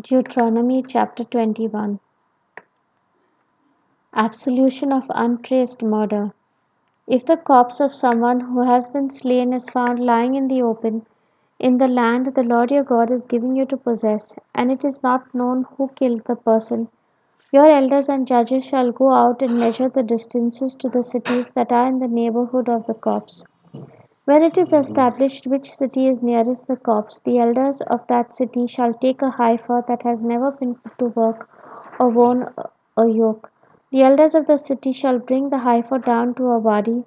Deuteronomy chapter 21. Absolution of untraced murder. If the corpse of someone who has been slain is found lying in the open, in the land the Lord your God is giving you to possess, and it is not known who killed the person, your elders and judges shall go out and measure the distances to the cities that are in the neighborhood of the corpse. When it is established which city is nearest the corpse, the elders of that city shall take a heifer that has never been put to work or worn a yoke. The elders of the city shall bring the heifer down to a wadi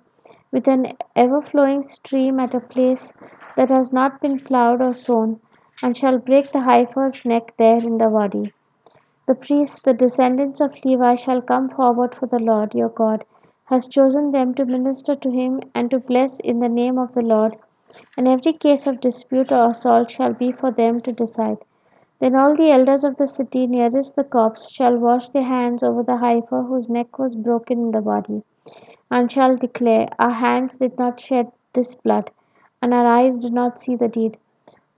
with an ever flowing stream at a place that has not been ploughed or sown, and shall break the heifer's neck there in the wadi. The priests, the descendants of Levi, shall come forward, for the Lord your God has chosen them to minister to him and to bless in the name of the Lord, and every case of dispute or assault shall be for them to decide. Then all the elders of the city nearest the corpse shall wash their hands over the heifer whose neck was broken in the body, and shall declare, our hands did not shed this blood, and our eyes did not see the deed.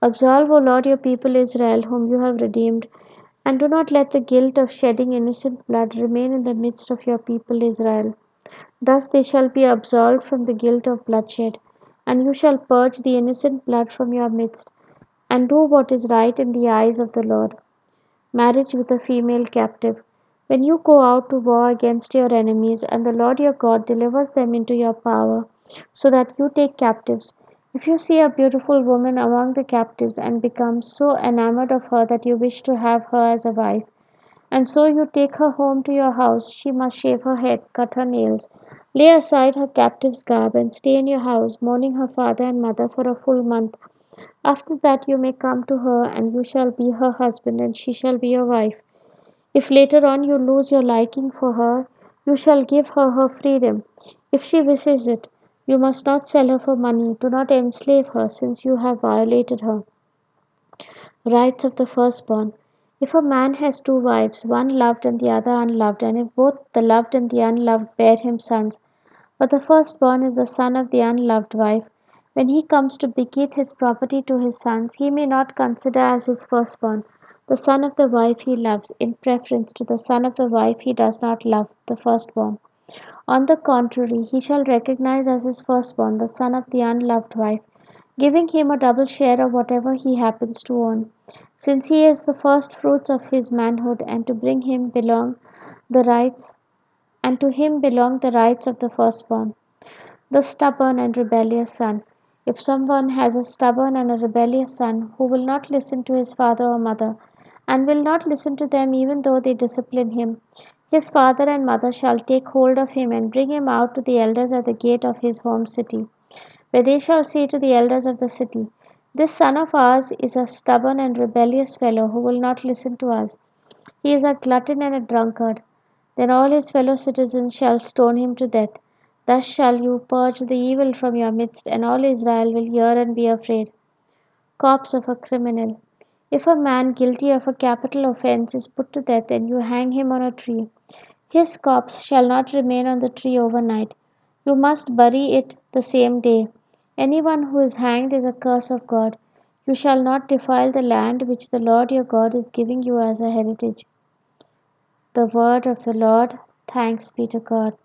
Absolve, O Lord, your people Israel, whom you have redeemed, and do not let the guilt of shedding innocent blood remain in the midst of your people Israel. Thus they shall be absolved from the guilt of bloodshed, and you shall purge the innocent blood from your midst, and do what is right in the eyes of the Lord. Marriage with a female captive. When you go out to war against your enemies, and the Lord your God delivers them into your power, so that you take captives, if you see a beautiful woman among the captives and become so enamored of her that you wish to have her as a wife, and so you take her home to your house, she must shave her head, cut her nails, lay aside her captive's garb, and stay in your house, mourning her father and mother for a full month. After that you may come to her, and you shall be her husband, and she shall be your wife. If later on you lose your liking for her, you shall give her her freedom. If she wishes it, you must not sell her for money. Do not enslave her, since you have violated her. Rights of the firstborn. If a man has two wives, one loved and the other unloved, and if both the loved and the unloved bear him sons, but the firstborn is the son of the unloved wife, when he comes to bequeath his property to his sons, he may not consider as his firstborn the son of the wife he loves, in preference to the son of the wife he does not love, the firstborn. On the contrary, he shall recognize as his firstborn the son of the unloved wife, giving him a double share of whatever he happens to own, since he is the first fruits of his manhood, and the rights to him belong the rights of the firstborn. The stubborn and rebellious son. If someone has a stubborn and a rebellious son who will not listen to his father or mother, and will not listen to them even though they discipline him, his father and mother shall take hold of him and bring him out to the elders at the gate of his home city, where they shall say to the elders of the city, this son of ours is a stubborn and rebellious fellow who will not listen to us. He is a glutton and a drunkard. Then all his fellow citizens shall stone him to death. Thus shall you purge the evil from your midst, and all Israel will hear and be afraid. Corpse of a criminal. If a man guilty of a capital offense is put to death and you hang him on a tree, his corpse shall not remain on the tree overnight. You must bury it the same day. Anyone who is hanged is a curse of God. You shall not defile the land which the Lord your God is giving you as a heritage. The word of the Lord. Thanks be to God.